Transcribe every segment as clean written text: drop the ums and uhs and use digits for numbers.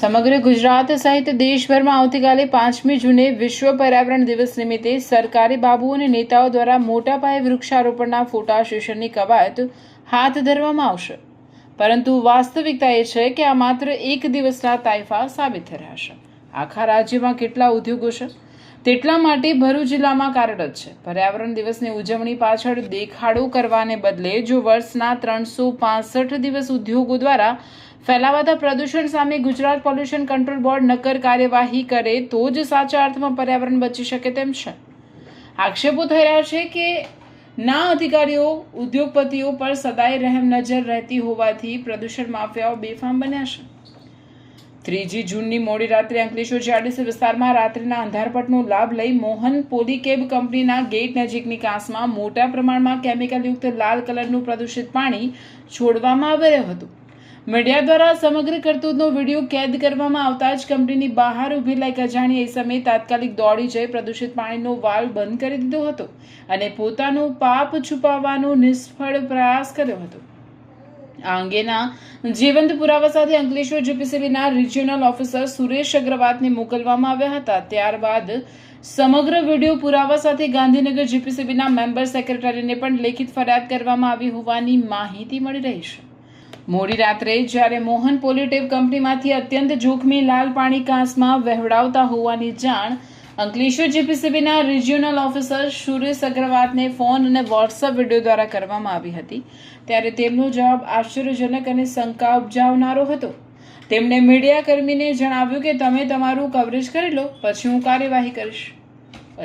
સમગ્ર ગુજરાત સહિત દેશભરમાં આવતીકાલે 5મી જૂને વિશ્વ પર્યાવરણ દિવસ નિમિત્તે સરકારી બાબુઓ અને નેતાઓ દ્વારા મોટા પાયે વૃક્ષારોપણના ફોટા સેશનની કવાયત હાથ ધરવામાં આવશે, પરંતુ વાસ્તવિકતા એ છે કે આ માત્ર એક દિવસના તાઇફા સાબિત થઈ રહ્યા છે. આખા રાજ્યમાં કેટલા ઉદ્યોગો છે તેટલા માટે ભરૂચ જિલ્લામાં કાર્યરત છે. પર્યાવરણ દિવસની ઉજવણી પાછળ દેખાડો કરવાને બદલે જો વર્ષના 365 દિવસ ઉદ્યોગો દ્વારા ફેલાવાતા પ્રદૂષણ સામે ગુજરાત પોલ્યુશન કંટ્રોલ બોર્ડ નક્કર કાર્યવાહી કરે તો જ સાચા અર્થમાં પર્યાવરણ બચી શકે તેમ છે. આક્ષેપો થઈ રહ્યા છે કે ના અધિકારીઓ ઉદ્યોગપતિઓ પર સદાય રહેમ નજર રહેતી હોવાથી પ્રદૂષણ માફિયાઓ બેફામ બન્યા છે. 3જી જૂનની મોડી રાત્રે અંકલેશ્વર જીઆઈડીસી વિસ્તારમાં રાત્રિના અંધારપટનો લાભ લઈ મોહન પોલીકેબ કંપનીના ગેટ નજીકની કાંસમાં મોટા પ્રમાણમાં કેમિકલયુક્ત લાલ કલરનું પ્રદૂષિત પાણી છોડવામાં આવી રહ્યું હતું. મીડિયા દ્વારા સમગ્ર કરતૂતનો વિડીયો કેદ કરવામાં આવતા જ કંપનીની બહાર ઉભેલા એક અજાણી સમયે તાત્કાલિક દોડી જઈ પ્રદૂષિત પાણીનો વાલ્વ બંધ કરી દીધો હતો અને પોતાનું પાપ છુપાવવાનો નિષ્ફળ પ્રયાસ કર્યો હતો. આ અંગેના જીવંત પુરાવા સાથે અંકલેશ્વર જીપીસીબીના રિજિયોનલ ઓફિસર સુરેશ અગ્રવાલને મોકલવામાં આવ્યા હતા. ત્યારબાદ સમગ્ર વિડીયો પુરાવા સાથે ગાંધીનગર જીપીસીબીના મેમ્બર સેક્રેટરીને પણ લેખિત ફરિયાદ કરવામાં આવી હોવાની માહિતી મળી રહી છે. મોડી રાત્રે જ્યારે મોહન પોલીટેબ કંપનીમાંથી અત્યંત જોખમી લાલ પાણી કાંસમાં વહેવડાવતા હોવાની જાણ અંકલેશ્વર જીપીસીબીના રિજિયોનલ ઓફિસર સુરેશ અગ્રવાલને ફોન અને વોટ્સઅપ વિડીયો દ્વારા કરવામાં આવી હતી, ત્યારે તેમનો જવાબ આશ્ચર્યજનક અને શંકા ઉપજાવનારો હતો. તેમણે મીડિયાકર્મીને જણાવ્યું કે તમે તમારું કવરેજ કરી લો, પછી હું કાર્યવાહી કરીશ.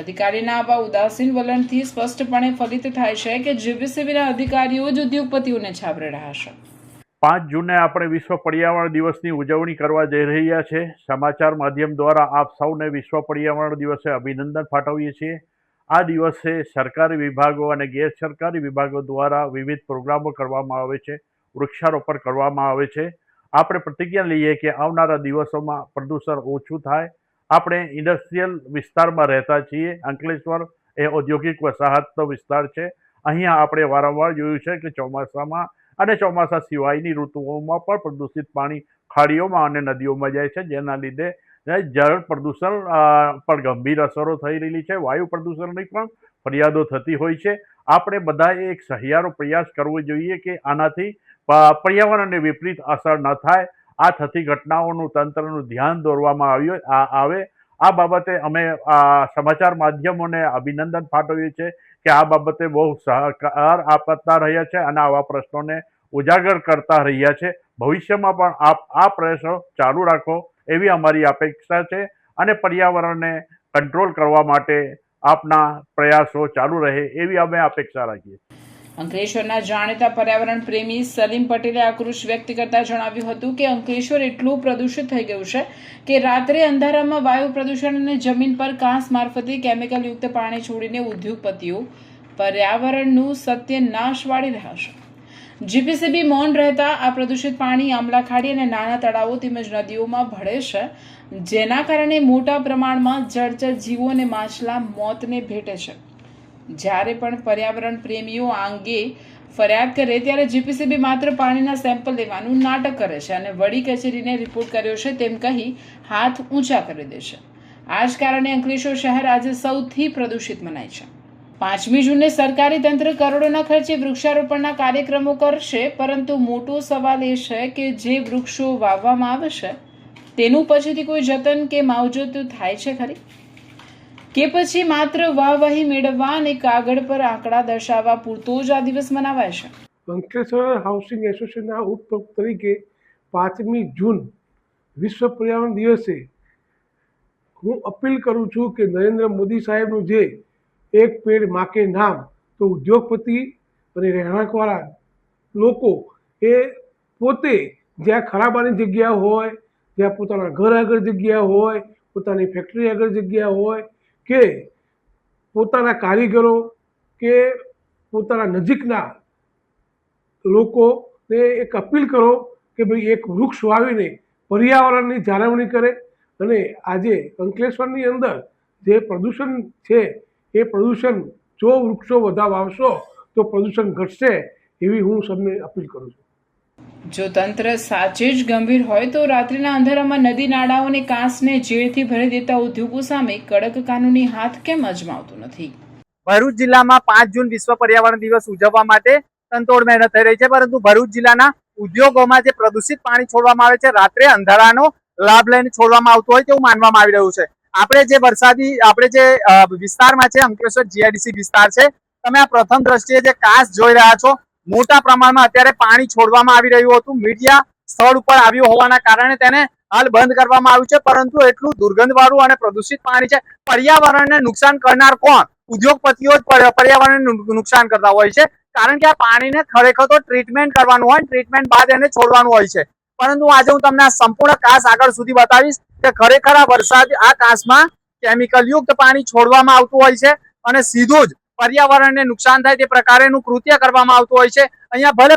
અધિકારીના આવા ઉદાસીન વલણથી સ્પષ્ટપણે ફલિત થાય છે કે જીપીસીબીના અધિકારીઓ જ ઉદ્યોગપતિઓને છાવરી રહ્યા છે. 5 જૂને આપણે વિશ્વ પર્યાવરણ દિવસની ઉજવણી કરવા જઈ રહ્યા છે. સમાચાર માધ્યમ દ્વારા આપ સૌને વિશ્વ પર્યાવરણ દિવસે અભિનંદન પાઠવીએ છીએ. આ દિવસે સરકારી વિભાગો અને ગેર સરકારી વિભાગો દ્વારા વિવિધ પ્રોગ્રામો કરવામાં આવે છે, વૃક્ષારોપણ કરવામાં આવે છે. આપણે પ્રતિજ્ઞા લઈએ કે આવનારા દિવસોમાં પ્રદૂષણ ઓછું થાય. આપણે ઇન્ડસ્ટ્રીયલ વિસ્તારમાં રહેતા છીએ. અંકલેશ્વર એ ઔદ્યોગિક વસાહતનો વિસ્તાર છે. અહીંયા આપણે વારંવાર જોયું છે કે ચોમાસામાં અને ચોમાસા સિવાયની ઋતુઓમાં પણ પ્રદૂષિત પાણી ખાડીઓમાં અને નદીઓમાં જાય છે, જેના લીધે જળ પ્રદૂષણ પર ગંભીર અસરો થઈ રહેલી છે. વાયુ પ્રદૂષણની પણ ફરિયાદો થતી હોય છે. આપણે બધાએ એક સહિયારો પ્રયાસ કરવો જોઈએ કે આનાથી પર્યાવરણને વિપરીત અસર ન થાય. આ થતી ઘટનાઓનું તંત્રનું ધ્યાન દોરવામાં આવે. આ બાબતે અમે સમાચાર માધ્યમોને અભિનંદન પાઠવીએ છીએ કે આ બાબતે બહુ સહકાર આપતા રહ્યા છે અને આવા પ્રશ્નોને ઉજાગર કરતા રહ્યા છે. ભવિષ્યમાં પણ આપ આ પ્રયાસો ચાલુ રાખો એવી અમારી અપેક્ષા છે અને પર્યાવરણને કંટ્રોલ કરવા માટે આપના પ્રયાસો ચાલુ રહે એવી અમે અપેક્ષા રાખીએ. અંકલેશ્વરના જાણીતા પર્યાવરણ પ્રેમી સલીમ પટેલે આક્રોશ વ્યક્ત કરતા જણાવ્યું હતું કે અંકલેશ્વર એટલું પ્રદૂષિત થઈ ગયું છે કે રાત્રે અંધારામાં વાયુ પ્રદૂષણ અને જમીન પર કાંસ મારફતે કેમિકલયુક્ત પાણી છોડીને ઉદ્યોગપતિઓ પર્યાવરણનું સત્યનાશ વાળી રહ્યા છે. જીપીસીબી મૌન રહેતા આ પ્રદૂષિત પાણી આમલા ખાડી અને નાના તળાવો તેમજ નદીઓમાં ભળે છે, જેના કારણે મોટા પ્રમાણમાં જળચર જીવો અને માછલા મોતને ભેટે છે. જ્યારે પણ પર્યાવરણ પ્રેમીઓ આ અંગે ફરિયાદ કરે ત્યારે જીપીસીબી માત્ર પાણીના સેમ્પલ લેવાનું નાટક કરે છે અને વડી કચેરીને રિપોર્ટ કર્યો છે તેમ કહી હાથ ઊંચા કરી દે છે. આ જ કારણે અંકલેશ્વર શહેર આજે સૌથી પ્રદૂષિત મનાય છે. 5મી જૂને સરકારી તંત્ર કરોડોના ખર્ચે વૃક્ષારોપણના કાર્યક્રમો કરશે, પરંતુ મોટો સવાલ એ છે કે જે વૃક્ષો વાવવામાં આવે છે તેનું પછીથી કોઈ જતન કે માવજત થાય છે ખરી, કે પછી માત્ર વાહવાહી મેળવવા અને કાગળ પર આંકડા દર્શાવવા પૂરતો જ આ દિવસ મનાવાય છે. અંકલેશ્વર હાઉસિંગ એસોસિએશનના ઉપપ્રમુખ તરીકે 5મી જૂન વિશ્વ પર્યાવરણ દિવસે હું અપીલ કરું છું કે નરેન્દ્ર મોદી સાહેબનું જે એક પેડ માં કે નામ, તો ઉદ્યોગપતિ અને રહેણાંકવાળા લોકો એ પોતે જ્યાં ખરાબાની જગ્યા હોય, જ્યાં પોતાના ઘર આગળ જગ્યા હોય, પોતાની ફેક્ટરી આગળ જગ્યા હોય કે પોતાના કારીગરો કે પોતાના નજીકના લોકોને એક અપીલ કરો કે ભાઈ એક વૃક્ષ વાવીને પર્યાવરણની જાળવણી કરે. અને આજે અંકલેશ્વરની અંદર જે પ્રદૂષણ છે એ પ્રદૂષણ જો વૃક્ષો વધારે વાવશો તો પ્રદૂષણ ઘટશે એવી હું સૌને અપીલ કરું છું. જો તંત્ર સાચે જ ગંભીર હોય તો રાત્રિના અંધારામાં નદી નાળાઓ અને કાંસને ઝેરથી ભરી દેતા ઉદ્યોગો સામે કડક કાનૂની હાથ કેમ અજમાવતું નથી? ભરૂચ જિલ્લામાં 5 જૂન વિશ્વ પર્યાવરણ દિવસ ઉજવવા માટે તનતોડ મહેનત થઈ રહી છે, પરંતુ ભરૂચ જિલ્લાના ઉદ્યોગોમાં જે પ્રદૂષિત પાણી છોડવામાં આવે છે, રાત્રે અંધારાનો લાભ લઈને છોડવામાં આવતું હોય તેવું માનવામાં આવી રહ્યું છે. આપણે જે વિસ્તારમાં છે, અંકલેશ્વર જીઆઈડીસી વિસ્તાર છે, તમે આ પ્રથમ દ્રષ્ટિએ જે કાંસ જોઈ રહ્યા છો, મોટા પ્રમાણમાં અત્યારે પાણી છોડવામાં આવી રહ્યું હતું. મીડિયા સ્થળ ઉપર આવ્યું હોવાના કારણે તેને હાલ બંધ કરવામાં આવ્યું છે, પરંતુ એટલું દુર્ગંધવાળું અને પ્રદૂષિત પાણી છે. પર્યાવરણને નુકસાન કરનાર કોણ? ઉદ્યોગપતિઓ જ પર્યાવરણને નુકસાન કરતા હોય છે, કારણ કે આ પાણીને ખરેખર તો ટ્રીટમેન્ટ કરવાનું હોય, ટ્રીટમેન્ટ બાદ એને છોડવાનું હોય છે. પરંતુ આજે હું તમને આ સંપૂર્ણ કાંસ આગળ સુધી બતાવીશ કે ખરેખર આ કાંસમાં કેમિકલ યુક્ત પાણી છોડવામાં આવતું હોય છે અને સીધું જ પર્યાવરણને નુકસાન થાય તે પ્રકારેનું કૃત્ય કરવામાં આવતું હોય છે. અહીંયા ભલે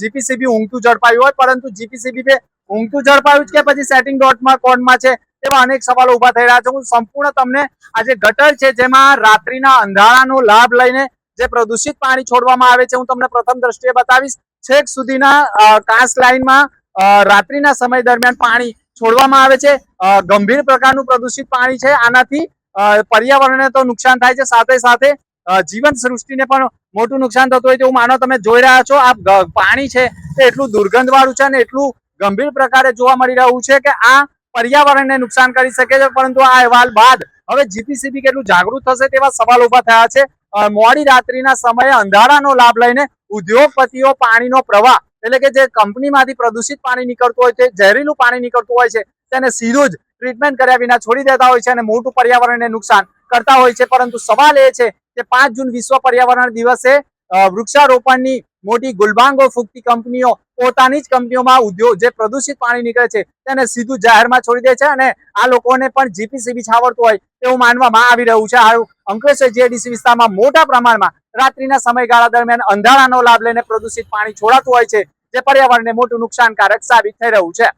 જીપીસીબી ઊંઘતું ઝડપાયું હોય, પરંતુ જીપીસીબી ઊંઘતું ઝડપાયું કે પછી સેટિંગ કોડમાં છે, એવા અનેક સવાલો ઉભા થઈ રહ્યા છે. હું સંપૂર્ણ તમને આજે ગટર છે જેમાં રાત્રિના અંધારાનો લાભ લઈને જે પ્રદૂષિત પાણી છોડવામાં આવે છે, હું તમને પ્રથમ દ્રષ્ટિએ બતાવીશ. છેક સુધીના કાંસ લાઈનમાં રાત્રિના સમય દરમિયાન પાણી છોડવામાં આવે છે. ગંભીર પ્રકારનું પ્રદૂષિત પાણી છે. આનાથી પર્યાવરણને તો નુકસાન થાય છે, સાથે સાથે જીવન સૃષ્ટિને પણ મોટું નુકસાન થતું હોય તેવું માનો. તમે જોઈ રહ્યા છો આ પાણી છે તે એટલું દુર્ગંધ વાળું છે અને એટલું ગંભીર પ્રકારે જોવા મળી રહ્યું છે કે આ પર્યાવરણને નુકસાન કરી શકે છે. પરંતુ આ અહેવાલ બાદ હવે જીપીસીબી કેટલું જાગૃત થશે તેવા સવાલ ઉભા થયા છે. મોડી રાત્રિના સમયે અંધારાનો લાભ લઈને ઉદ્યોગપતિઓ પાણીનો પ્રવાહ, એટલે કે જે કંપનીમાંથી પ્રદૂષિત પાણી નીકળતું હોય છે, ઝેરીલું પાણી નીકળતું હોય છે, તેને સીધું જ ટ્રીટમેન્ટ કર્યા વિના છોડી દેતા હોય છે અને મોટું પર્યાવરણને નુકસાન કરતા હોય છે. પરંતુ સવાલ એ છે કે 5 જૂન વિશ્વ પર્યાવરણ દિવસે વૃક્ષારોપણની મોટી ગુલબાંગો ફૂંકતી કંપનીઓ પોતાની જ કંપનીઓમાં જે પ્રદૂષિત પાણી નીકળે છે તેને સીધું જાહેરમાં છોડી દે છે અને આ લોકોને પણ જીપીસીબી છાવરતું હોય તેવું માનવામાં આવી રહ્યું છે. આ અંકલેશ્વર જીઆઈડીસી વિસ્તારમાં મોટા પ્રમાણમાં રાત્રિના સમયગાળા દરમિયાન અંધારાનો લાભ લઈને પ્રદૂષિત પાણી છોડાતું હોય છે, જે પર્યાવરણને મોટું નુકસાનકારક સાબિત થઈ રહ્યું છે.